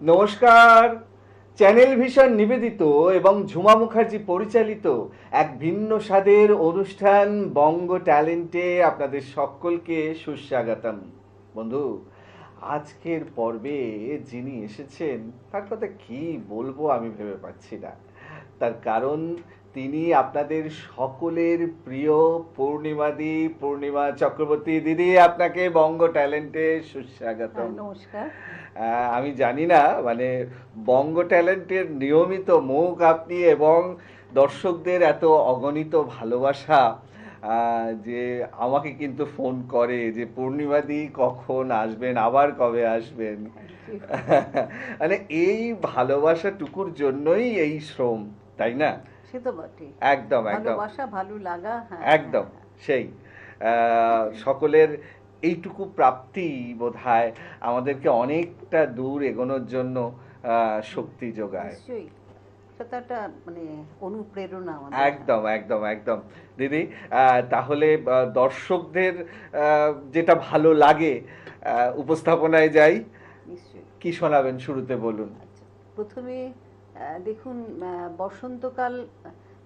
নমস্কার। Channel vision নিবেদিত এবং ঝুমা মুখার্জি পরিচালিত এক ভিন্ন স্বাদের অনুষ্ঠান বঙ্গ ট্যালেন্টে আপনাদের সকলকে সুস্বাগতম। বন্ধু, আজকের পর্বে যিনি এসেছেন তার কথা কি বলবো আমি ভেবে পাচ্ছি না। তার কারণ তিনি আপনাদের সকলের প্রিয় পূর্ণিমা চক্রবর্তী দিদি। আপনাকে বঙ্গ ট্যালেন্টে সুস্বাগতম। নমস্কার। আমি জানি না, মানে বঙ্গ ট্যালেন্টের নিয়মিত মুখ আপনি, এবং দর্শকদের এত অগণিত ভালোবাসা, যে আমাকে কিন্তু ফোন করে যে পূর্ণিমাদি কখন আসবেন, আবার কবে আসবেন। মানে এই ভালোবাসাটুকুর জন্যই এই শ্রম, তাই না? সে তো বটে। একদম একদম ভালোবাসা, ভালো লাগা, হ্যাঁ একদম হ্যাঁ। সেই সকলের এইটুকু প্রাপ্তি বোধহয় আমাদেরকে অনেকটা দূর এগোনোর জন্য শক্তি যোগায়। নিশ্চয়ই, সেটা একটা মানে অনুপ্রেরণা আমাদের। একদম একদম একদম দিদি। তাহলে দর্শকদের যেটা ভালো লাগে উপস্থাপনায় যাই। নিশ্চয়ই। কি শোনাবেন শুরুতে বলুন। আচ্ছা, প্রথমে দেখুন, বসন্তকাল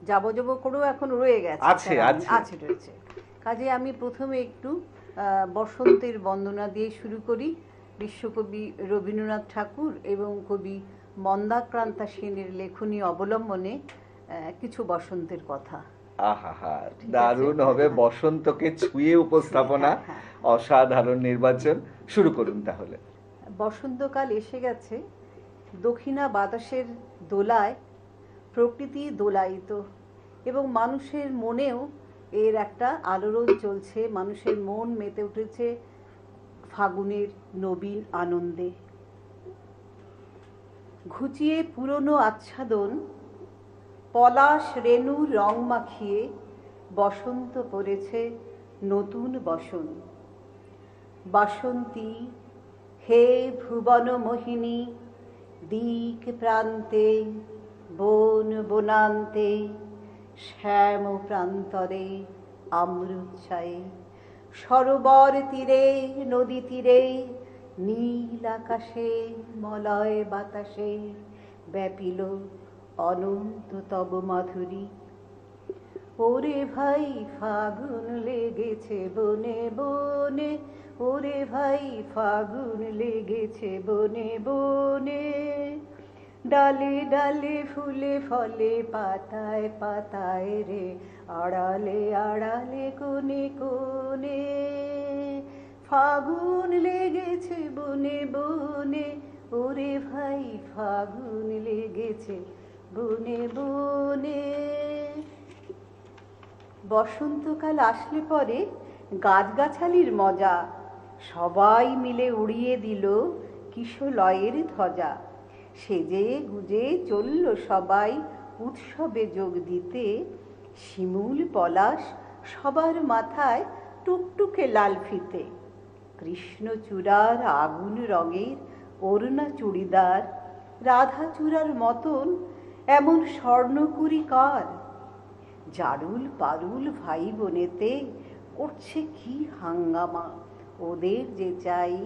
যাবযব করেও এখন রয়ে গেছে, আছে আছে আছে রয়েছে। কাজে আমি প্রথমে একটু বসন্তের বন্দনা দিয়ে শুরু করি। বিশ্বকবি রবীন্দ্রনাথ ঠাকুর এবং কবি মন্দাক্রান্তা সেনের লেখনী অবলম্বনে কিছু বসন্তের কথা। আহা, দারুণ হবে। বসন্তকে ছুঁয়ে উপস্থাপনা, হ্যাঁ হ্যাঁ। অসাধারণ নির্বাচন। শুরু করুন তাহলে। বসন্তকাল এসে গেছে, দক্ষিণা বাতাসের দোলায় প্রকৃতি দোলায়িত, এবং মানুষের মনেও এর একটা আলোড়ন চলছে। মানুষের মন মেতে উঠেছে ফাগুনের নবীন আনন্দে। ঘুচিয়ে পুরনো আচ্ছাদন, পলাশ রেণু রং মাখিয়ে বসন্ত পড়েছে নতুন বসন। বাসন্তী হে ভুবন মোহিনী, দিক প্রান্তে বন বনান্তে শ্যাম প্রান্তরে আম্রচ্ছায়ে, সরোবর তীরে নদী তীরে নীল আকাশে মলয় বাতাসে ব্যাপিল অনন্ত তব মাধুরী। ওরে ভাই ফাগুন লেগেছে বনে বনে, ওরে ভাই ফাগুন লেগেছে বনে বনে, ডালে ডালে ফুলে ফলে পাতায় পাতায় রে, আড়ালে আড়ালে কোণে কোণে, ফাগুন লেগেছে বনে বনে, ওরে ভাই ফাগুন লেগেছে বনে বনে। বসন্তকাল আসলে পরে গাছগাছালির মজা, সবাই মিলে উড়িয়ে দিল কিশলয়ের ধ্বজা। সেজে গুজে চলল সবাই উৎসবে যোগ দিতে, শিমুল পলাশ সবার মাথায় টুকটুকে লাল ফিতে। কৃষ্ণচূড়ার আগুন রঙের ওড়না চুড়িদার, রাধাচূড়ার মতন এমন স্বর্ণকুড়ি কার। জারুল পারুল ভাই বোনেতে করছে কি হাঙ্গামা, ওদের যে চাই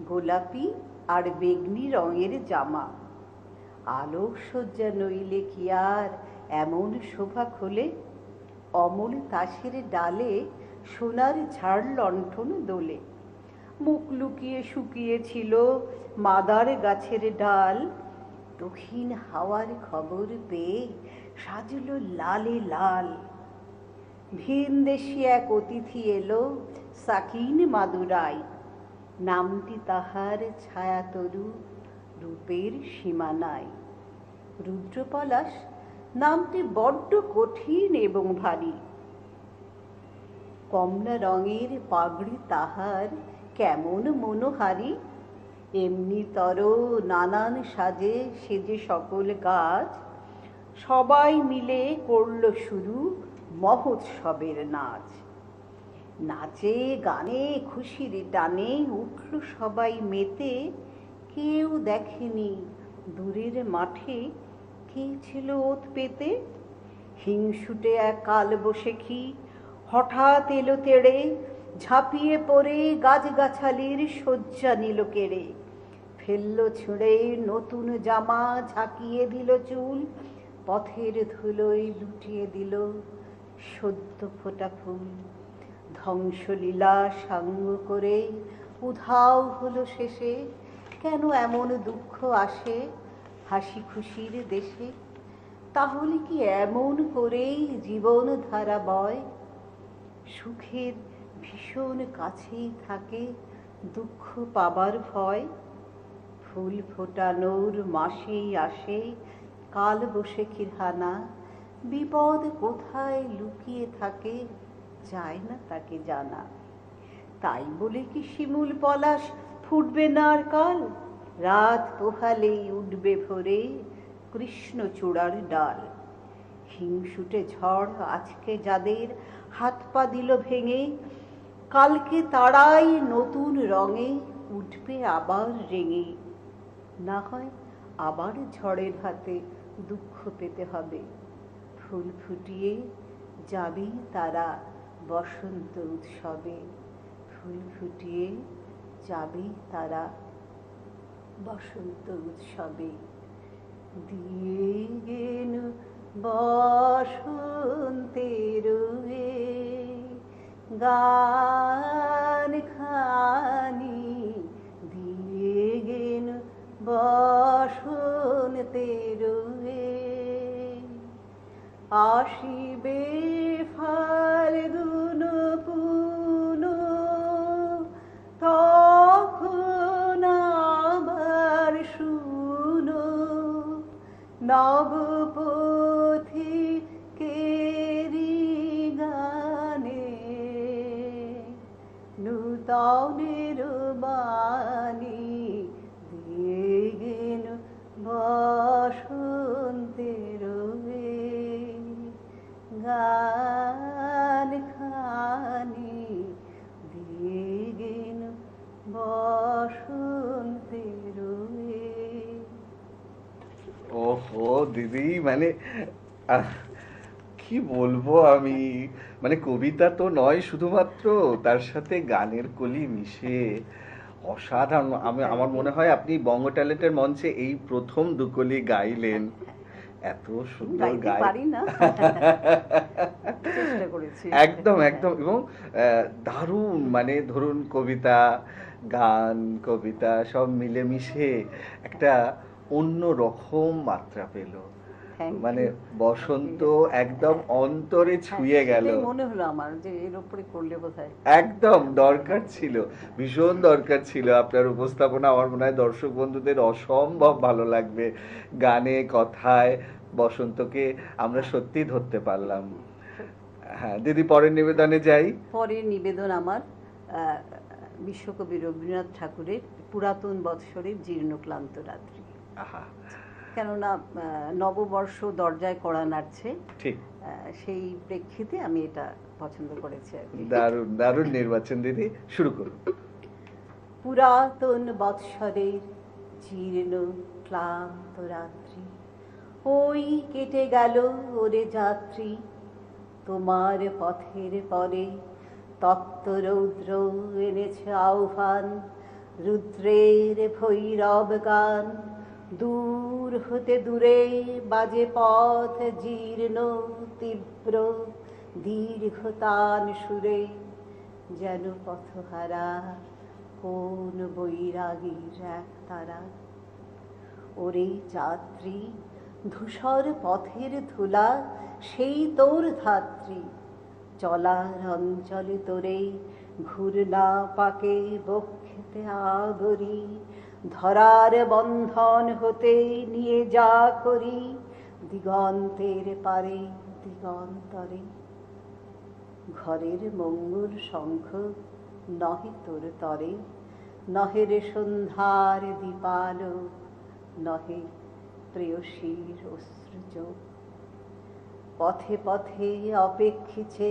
গোলাপি আর বেগনি রঙের জামা। আলোকসজ্জা নইলে কি আর এমন শোভা খোলে, অমল তাসের ডালে সোনার ঝাড় লণ্ঠন দোলে। মুখ লুকিয়ে শুকিয়েছিল মাদার গাছের ডাল, দক্ষিণ হাওয়ার খবর পেয়ে সাজলো লালে লাল। ভিনদেশী এক অতিথি এলো সাকিন মাদুরাই, নামটি তাহার ছায়াতরু, রূপের সীমা নাই। রুদ্রপলাশ নামটি বড্ড কঠিন এবং ভারী, কমলা রঙের পাগড়ি তাহার কেমন মনোহারী। এমনিতর নানান সাজে সেজে সকল গাছ, সবাই মিলে করল শুরু মহোৎসবের নাচ। নাচে গানে খুশির টানে উঠল সবাই মেতে, কেউ দেখেনি দূরের মাঠে কে ছিল ওত পেতে। হিংসুটে এক কালবৈশাখী হঠাৎ এলো তেড়ে, ঝাঁপিয়ে পড়ে গাছগাছালির শয্যা নিল কেড়ে। ফেললো ছুঁড়ে নতুন জামা, ঝাঁকিয়ে দিল চুল, পথের ধুলোয় লুটিয়ে দিল সদ্য ফোটা ফুল। ধ্বংসলীলা সাঙ্গ করে উধাও হলো শেষে, কেন এমন দুঃখ আসে হাসি খুশির দেশে? তাহলে কি এমন করেই জীবন ধারা বয়? সুখের ভীষণ কাছেই থাকে দুঃখ পাবার ভয়। ফুল ফোটানোর মাসেই আসে কাল বৈশাখীর হানা, বিপদ কোথায় লুকিয়ে থাকে যায় না তাকে জানা। তাই বলে কি শিমুল পলাশ ফুটবে না আর কাল? রাত পোহালেই উঠবে ভোরে কৃষ্ণচূড়ার ডাল। হিংসুটে ঝড় আজকে যাদের হাত পা দিল ভেঙে, কালকে তারাই নতুন রঙে উঠবে আবার রেঙে। না হয় আবার ঝড়ের হাতে দুঃখ পেতে হবে। ফুল ফুটিয়ে যাবে তারা বসন্ত উৎসবে, ফুল ফুটিয়ে যাবে তারা বসন্ত উৎসবে। দিয়ে গেল বসন্তের গান খানি, দিয়ে গেল বসন্তের আসিবে ফাল্গুন পুন, তখন আবার শুনো নবপথিকেরি গানে নূতনের বাণী। দিয়ে গেল বসন্তের গান খানি, দিয়ে গেল বসন্তের। ওহো দিদি, মানে কি বলবো আমি, মানে কবিতা তো নয় শুধুমাত্র, তার সাথে গানের কলি মিশে অসাধারণ। আমার মনে হয় আপনি বঙ্গ ট্যালেন্টের মঞ্চে এই প্রথম দুকলি গাইলেন। এত সুন্দর গাইতে পারি না, চেষ্টা করেছি। একদম একদম, এবং দারুণ, মানে ধরুন কবিতা, গান, কবিতা সব মিলেমিশে একটা অন্য রকম মাত্রা পেল। মানে বসন্ত একদম অন্তরে ছুঁয়ে গেল। মনে হলো আমার যে এর উপরে করলে বোধহয় একদম দরকার ছিল, ভীষণ দরকার ছিল আপনার উপস্থাপনা। আমার মনে হয় দর্শক বন্ধুদের অসম্ভব ভালো লাগবে। গানে কথায় বসন্তকে আমরা সত্যি ধরতে পারলাম। হ্যাঁ দিদি, পরের নিবেদনে যাই। পরের নিবেদন আমার বিশ্বকবি রবীন্দ্রনাথ ঠাকুরের পুরাতন বৎসরের জীর্ণক্লান্ত রাত্রি। আহা, কেননা নববর্ষ দরজায় কড়া নাড়ছে, ঠিক, সেই প্রেক্ষিতে আমি এটা পছন্দ করেছি আর কি। দারুণ দারুণ নির্বাচন দিদি, শুরু করুন। পুরাতন বৎসরের জীর্ণ ক্লান্ত রাত্রি, ওই কেটে গেল ওরে যাত্রী, তোমার পথের পরে তত্ত্বরৌদ্র এনেছে আহ্বান, রুদ্রের ভৈরব গান। দূর হতে দূরে বাজে পথ জীর্ণ তীব্র দীর্ঘতান সুরে, যেন পথহারা কোন বৈরাগীর এক তারা। ওরে যাত্রী, ধূসর পথের ধুলা সেই তোর ধাত্রী, চলার অঞ্চলে তোরে ঘূর্ণা পাকে বক্ষেতে আগরি, ধরার বন্ধন হতে নিয়ে যা করি দিগন্তের পারে দিগন্তরে। ঘরের মঙ্গল শঙ্খ নহে তোর তরে, নহে রে সন্ধ্যার দীপালো, নহে প্রেয়সীর অশ্রুযোগ। পথে পথে অপেক্ষিছে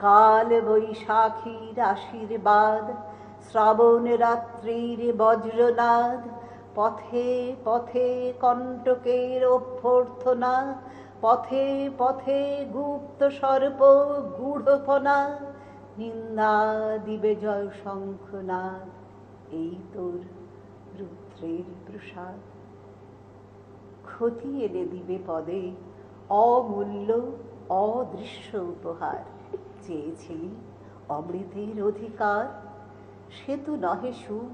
কাল বৈশাখীর আশীর্বাদ, শ্রাবণ রাত্রির বজ্রনাদ। পথে পথে কণ্টকের অভ্যর্থনা, পথে পথে গুপ্ত সর্প গূঢ়পনা, নিন্দা দিবে জয় শঙ্খনাদ। এই তোর রুদ্রের প্রসাদ ক্ষতি এনে দিবে পদে অমূল্য অদৃশ্য উপহার। চেয়েছিলি অমৃতের অধিকার, সে তো নহে সুখ,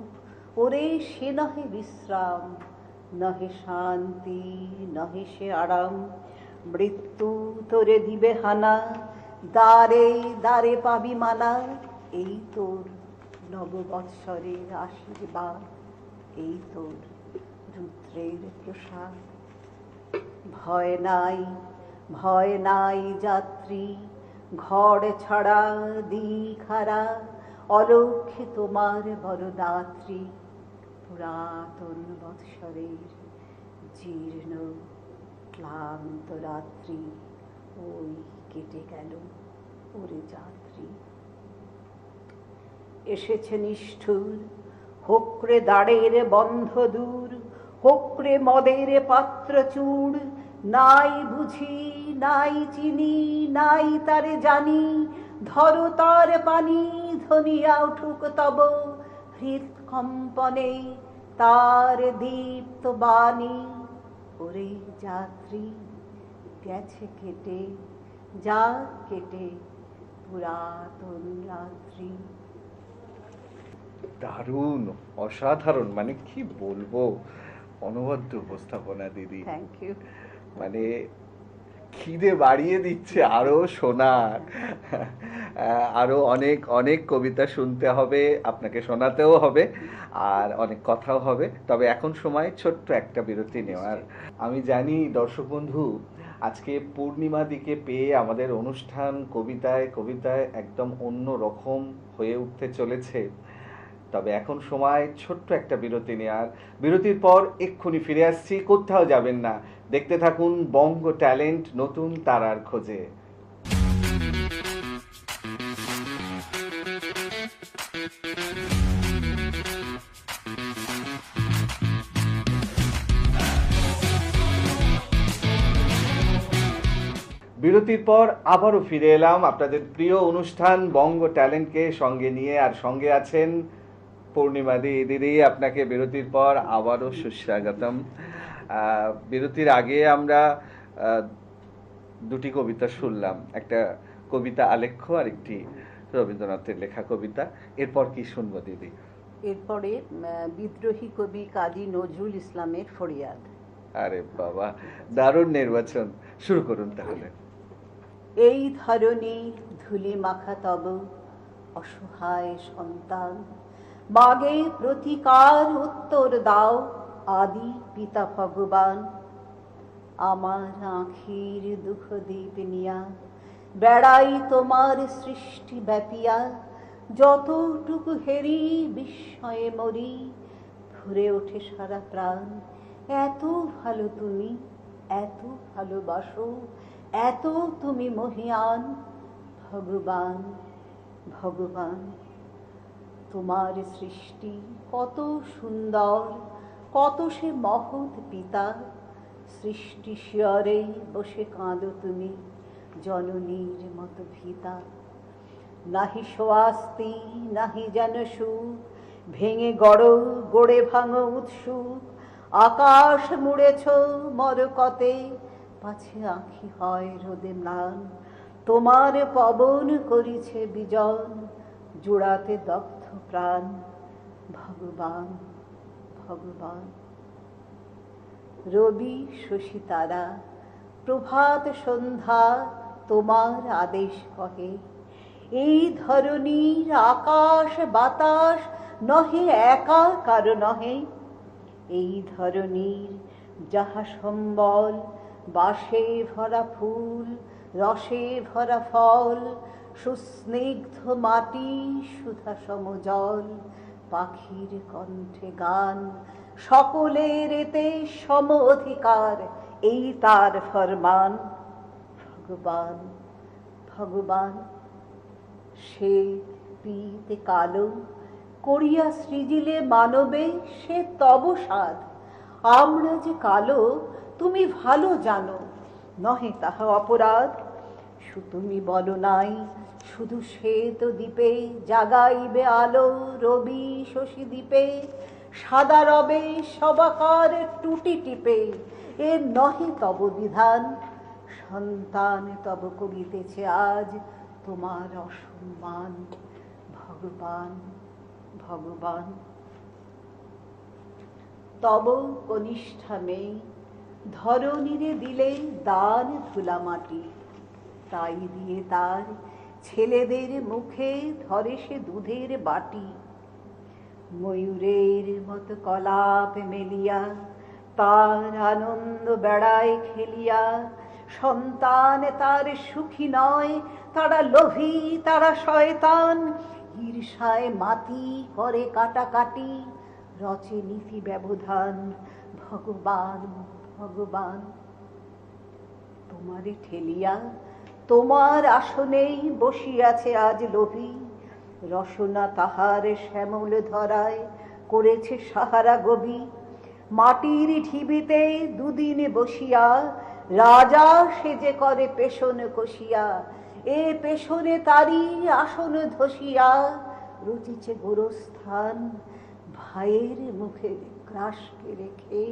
ওরে সে নহে বিশ্রাম, নহে শান্তি, নহে সে আরাম। মৃত্যু তোরে দিবে হানা, দ্বারে দ্বারে পাবি মানা। এই তোর নববৎসরের আশীর্বাদ, এই তোর রুদ্রের প্রসাদ। ভয় নাই, ভয় নাই যাত্রী, ঘর ছাড়া দিখারা, অলক্ষ্যে তোমার বরদাত্রী। পুরাতন বৎসরের জীর্ণ ক্লান্ত রাত্রি, ওই কেটে গেল ওরে যাত্রী। এসেছে নিষ্ঠুর, হোকরে দাঁড়ের বন্ধ দূর, হোকরে মদের পাত্র চূড়। নাই বুঝি, নাই চিনি, নাই তারে জানি, ধরো তার পানি, ধনিয়া উঠুক তব হৃৎকম্পনে তার দীপ্ত বাণী। ওরে যাত্রী, গেছে কেটে, যা কেটে পুরাতন রাত্রি। দারুণ, অসাধারণ, মানে কি বলবো, অনবদ্য উপস্থাপনা দিদি। Thank you. মানে খিদে বাড়িয়ে দিচ্ছে আরো শোনার। আরো অনেক অনেক কবিতা শুনতে হবে, আপনাকে শোনাতেও হবে, আর অনেক কথাও হবে। তবে এখন সময় ছোট্ট একটা বিরতি নেওয়ার। আমি জানি দর্শক বন্ধু আজকে পূর্ণিমা দিকে পেয়ে আমাদের অনুষ্ঠান কবিতায় কবিতায় একদম অন্য রকম হয়ে উঠতে চলেছে। তবে এখন সময় ছোট্ট একটা বিরতি নেওয়ার। বিরতির পর এক্ষুনি ফিরে আসছি, কোথাও যাবেন না, দেখতে থাকুন বঙ্গ ট্যালেন্ট নতুন তারার খোঁজে। বিরতির পর আবারও ফিরে এলাম আপনাদের প্রিয় অনুষ্ঠান বঙ্গ ট্যালেন্টকে সঙ্গে নিয়ে, আর সঙ্গে আছেন পূর্ণিমা দি। দিদি, আপনাকে বিরতির পর আবারও সুস্বাগতম। বিরতির আগে আমরা দুটি কবিতা শুনলাম, একটা কবিতা আলেখ্য আর একটি রবীন্দ্রনাথের লেখা কবিতা। এরপর কি শুনবো দিদি? এরপরে বিদ্রোহী কবি কাজী নজরুল ইসলামের ফরিয়াদ। আরে বাবা, দারুণ নির্বাচন, শুরু করুন তাহলে। এই ধরনী ধুলি মাখা তব অসহায় সন্তান, মাগে প্রতিকার উত্তর দাও আদি পিতা ভগবান। আমার আঁখির দুঃখ দীপ নিয়া বেড়াই তোমার সৃষ্টি ব্যাপিয়া, যতটুকু হেরি বিস্ময়ে মরি, ভরে ওঠে সারা প্রাণ। এত ভালো তুমি, এত ভালোবাসো, এত তুমি মহিয়ান। ভগবান, ভগবান, তোমার সৃষ্টি কত সুন্দর, কত সে মহৎ পিতা। সৃষ্টি শিয়রে বসে কাঁদো তুমি, জননীর মতো ভীতা। নাহি সোয়াস্তি, নাহি যেন সুখ, ভেঙে গড় গড়ে ভাঙো উৎসুক। আকাশ মুড়েছ মরকতে, পাছে আঁখি হয় রোদে ম্লান। তোমার পবন করিছে বিজন, জোড়াতে দগ্ধ প্রাণ। ভগবান, ভগবান। রবি শশী তারা প্রভাত সন্ধ্যা তোমার আদেশ কহে। এই ধরনীর আকাশ বাতাস নহে একা কারো নহে। এই ধরনীর যাহা সম্বল, বাসে ভরা ফুল, রসে ভরা ফল, সুস্নিগ্ধ মাটি, সুধা সমজল, পাখির কণ্ঠে গান, সকলের এতে সম অধিকার, এই তার ফরমান। ভগবান, ভগবান। সে পীতে কালো করিয়া সৃজিলে মানবে, সে তব সাধ। আমরা যে কালো তুমি ভালো জানো, নহে তাহা অপরাধ। তুমি বলো নাই শুধু শ্বেত দ্বীপে জাগাইবে আলো রবি শশী দ্বীপে। সাদা রবে সবাকার টুটি টিপে, এ নহে তব বিধান। সন্তান তব করিতেছে আজ তোমার অসম্মান। ভগবান ভগবান। তব কনিষ্ঠা মেয়ে ধরণীরে দিলে দান ধুলা মাটি, তাই দিয়ে তার ছেলেদের মুখে ধরে সে দুধের বাটি। ময়ূরের মতো কলাপ মেলিয়া তার আনন্দ বেড়ায় খেলিয়া, সন্তান তার সুখী নয়, তারা লোভী, তারা শয়তান। ঈর্ষায় মাতি করে কাটাকাটি, রচে নীতি ব্যবধান। ভগবান ভগবান। তোমারে ঠেলিয়া তোমার আসনেই বসিয়াছে আজ লোভী, রসনা তাহার শ্যামল ধরায় করেছে সাহারা গভী। মাটির ঢিবিতে দুদিন বসিয়া রাজা সেজে করে পেশন কষিয়া, এ পেশনে তারি আসন ধসিয়া রচিছে গোরস্থান। ভাইয়ের মুখে গ্রাসকে রেখে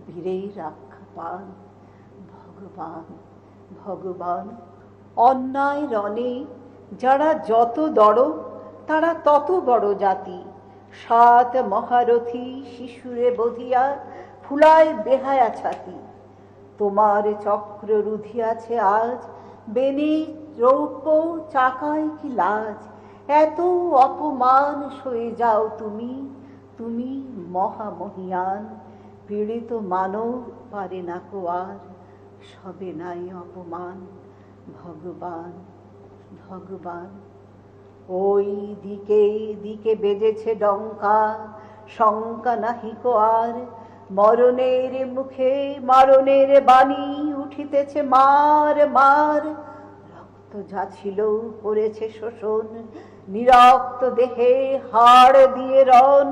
বীরের রক্ষা পান। ভগবান ভগবান। অন্যায় রণে যারা যত দড়, তারা তত বড় জাতি। সাত মহারথী শিশুরে বধিয়া ফুলায় বেহায়া ছাতি। তোমার চক্র রুধিয়াছে আজ, বেনি রৌপ্য চাকায় কি লাজ। এত অপমান সয়ে যাও তুমি, তুমি মহামহিয়ান। পীড়িত মানব পারে না কো আর, সবে নাই অপমান। ভগবান ভগবান। ওই দিকে দিকে বেজেছে ডঙ্কা, শঙ্কা নাহি কো আর। মরণের মুখে মারণের বাণী উঠিতেছে মার মার। রক্ত যা ছিল করেছে শোষণ, নিরক্ত দেহে হাড় দিয়ে রণ।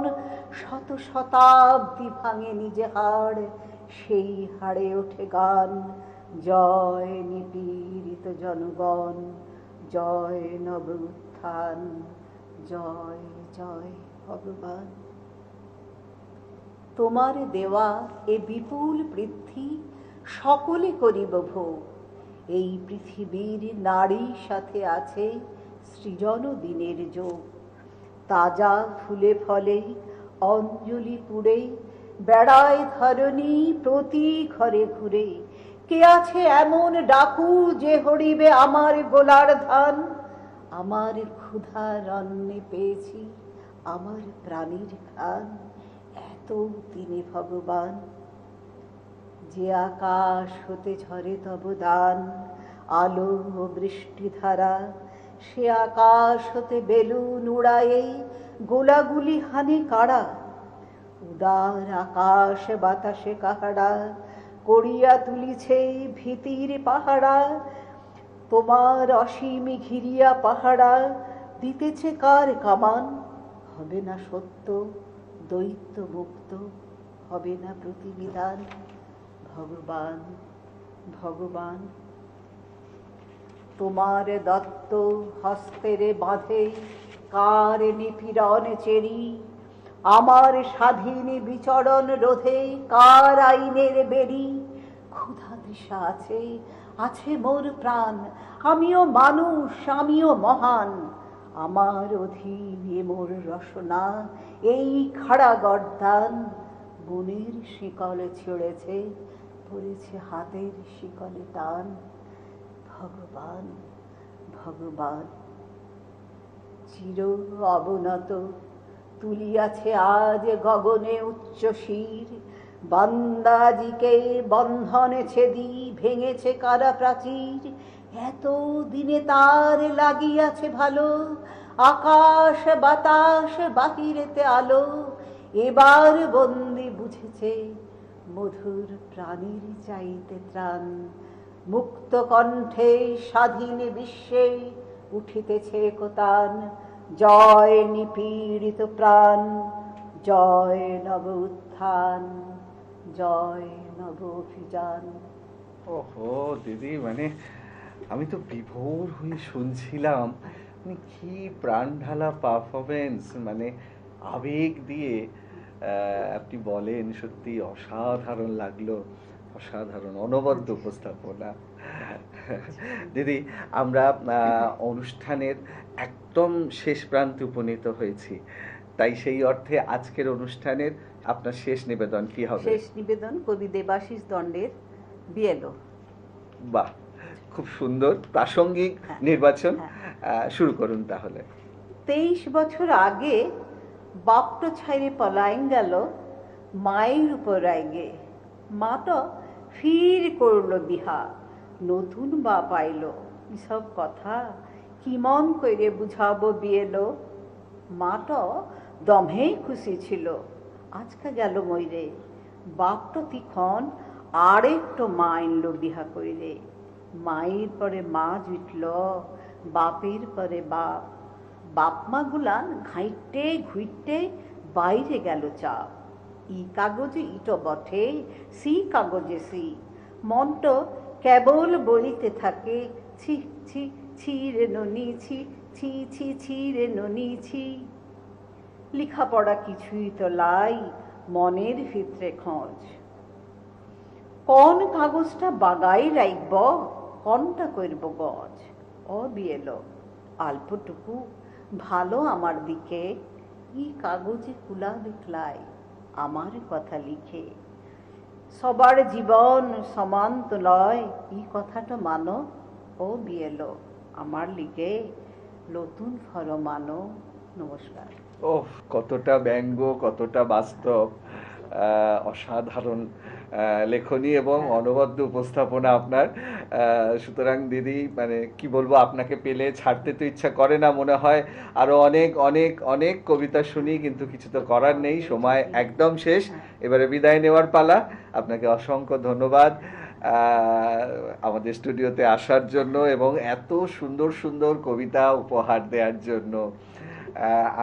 শত শতাব্দী ভাঙে নিজে হাড়, সেই হাড়ে ওঠে গান। জয় নিপীড়িত জনগণ, জয় নব উত্থান। জয় জয় ভগবান। তোমার দেওয়া এ বিপুল পৃথ্বী সকলে করিব ভোগ। এই পৃথিবীর নারীর সাথে আছে সৃজন দিনের যোগ। তাজা ফুলে ফলে অঞ্জলি পুড়ে বেড়ায় ধরণী প্রতি ঘরে ঘুরে। কে আছে এমন ডাকু যে হরিবে আমার গোলার ধান। আমার ক্ষুধার অন্নে পেয়েছি আমার প্রাণীর খান। এত তিনি ভগবান। যে আকাশ হতে ঝরে তব দান, আলো ও বৃষ্টি ধারা। সে আকাশ হতে বেলুন উড়ায়ে গোলাগুলি হানে কাড়া। উদার আকাশ বাতাসে কাহারা করিয়া তুলিছে ভীতির পাহারা। তোমার অসীম ঘিরিয়া পাহারা দিতেছে কার কামান। হবে না সত্য দৈত্য মুক্ত, হবে না প্রতিবিধান। ভগবান ভগবান। তোমার দত্ত হস্তেরে বাঁধে কার নিপীড়ন চেরি। আমার স্বাধীন বিচরণ রোধে কার আইনের বেরি। ক্ষুধা তৃষা আছে, আছে মোর প্রাণ। আমিও মানুষ, আমিও মহান। আমার অধীনে মোর রসনা, এই খাড়া গর্দান। মনের শিকল ছেড়েছে, পড়েছে হাতের শিকলে টান। ভগবান ভগবান। চির অবনত তুলিয়াছে আজ গগনে উচ্চ শির। বান্দাজিকে বন্ধনে ছেদি ভেঙেছে কারা প্রাচীর। এত দিনে তার লাগিয়াছে ভালো, আকাশ বাতাস বাহিরেতে আলো। এবার বন্দি বুঝেছে মধুর প্রাণীর চাইতে ত্রাণ। মুক্ত কণ্ঠে স্বাধীন বিশ্বে উঠিতেছে কোতান। জয় নিপীড়িত প্রাণ, জয় নব উত্থান, জয় নব অভিযান। ওহো দিদি, মানে আমি তো বিভোর হয়ে শুনছিলাম। মানে কি প্রাণ ঢালা পারফরমেন্স, মানে আবেগ দিয়ে আপনি বলেন, সত্যি অসাধারণ লাগলো, অসাধারণ অনবদ্য উপস্থাপনা। দিদি, আমরা অনুষ্ঠানের একদম শেষ প্রান্তে উপনীত হয়েছি, তাই সেই অর্থে আজকের অনুষ্ঠানের আপনার শেষ নিবেদন কি হবে? শেষ নিবেদন কবি দেবাশিস দণ্ডের বিএলও। বাহ, খুব সুন্দর প্রাসঙ্গিক হ্যাঁ, নির্বাচন। হ্যাঁ। শুরু করুন তাহলে। 23 বছর আগে বাপটো ছাইরে পলাইন গেল মায়ের উপর রাইগে, মা তো ফির করল বিহা, নতুন বাপ আইলো, এসব কথা কি মন কইরে বুঝাবো বিয়েলো। মা তো দমেই খুশি ছিল, আজকে গেল মইরে, বাপ তো তিখন আরেকটো মা আনলো বিহা কইরে। মায়ের পরে মা জুটল, বাপের পরে বাপ, বাপ মা গুলান ঘাইটে ঘুইটে বাইরে গেল চাপ। ই কাগজে ইটো বটে, সি কাগজে সি, মনটো কেবল বলিতে থাকে ছি ছি ছি রে ননি ছি ছি ছি ছি রে ননি ছি। লেখাপড়া কিছুই তো লাই, মনের ভিতরে খোঁজ, কোন কাগজটা বাগাই রাখব, কোনটা করব গজ। ও বিয়েলো অল্পটুকু ভালো আমার দিকে, ই কাগজে কুলা লিখলাই আমার কথা লিখে। সবার জীবন সমান তো লয়, ই কথাটা মানো। ও বিয়েলো আমার লিগে নতুন ফরমানো। নমস্কার। ওহ, কতটা ব্যঙ্গ, কতটা বাস্তব, অসাধারণ লেখনী এবং অনবদ্য উপস্থাপনা আপনার। সুতরাং দিদি, মানে কি বলবো, আপনাকে পেলে ছাড়তে তো ইচ্ছা করে না, মনে হয় আরো অনেক অনেক অনেক কবিতা শুনি, কিন্তু কিছু তো করার নেই, সময় একদম শেষ। এবারে বিদায় নেওয়ার পালা। আপনাকে অসংখ্য ধন্যবাদ আমাদের স্টুডিওতে আসার জন্য এবং এত সুন্দর সুন্দর কবিতা উপহার দেওয়ার জন্য।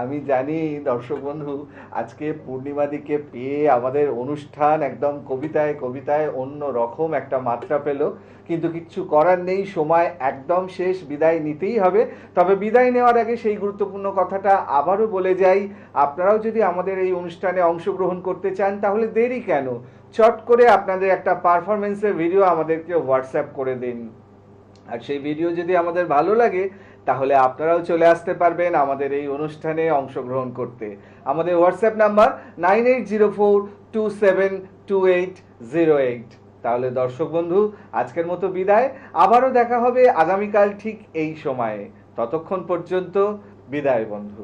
আমি জানি দর্শক বন্ধু, আজকে পূর্ণিমাদিকে পেয়ে আমাদের অনুষ্ঠান একদম কবিতায় কবিতায় অন্য রকম একটা মাত্রা পেল, কিন্তু কিচ্ছু করার নেই, সময় একদম শেষ, বিদায় নিতেই হবে। তবে বিদায় নেওয়ার আগে সেই গুরুত্বপূর্ণ কথাটা আবারও বলে যাই, আপনারাও যদি আমাদের এই অনুষ্ঠানে অংশগ্রহণ করতে চান তাহলে দেরি কেন, চট করে আপনাদের একটা পারফরমেন্সের ভিডিও আমাদেরকে হোয়াটসঅ্যাপ করে দিন। আর সেই ভিডিও যদি আমাদের ভালো লাগে তাহলে আপনারাও চলে আসতে পারবেন আমাদের এই অনুষ্ঠানে অংশগ্রহণ করতে। আমাদের হোয়াটসঅ্যাপ নাম্বার 9804272808। তাহলে দর্শক বন্ধু, আজকের মতো বিদায়, আবারও দেখা হবে আগামীকাল ঠিক এই সময়ে। ততক্ষণ পর্যন্ত বিদায় বন্ধু।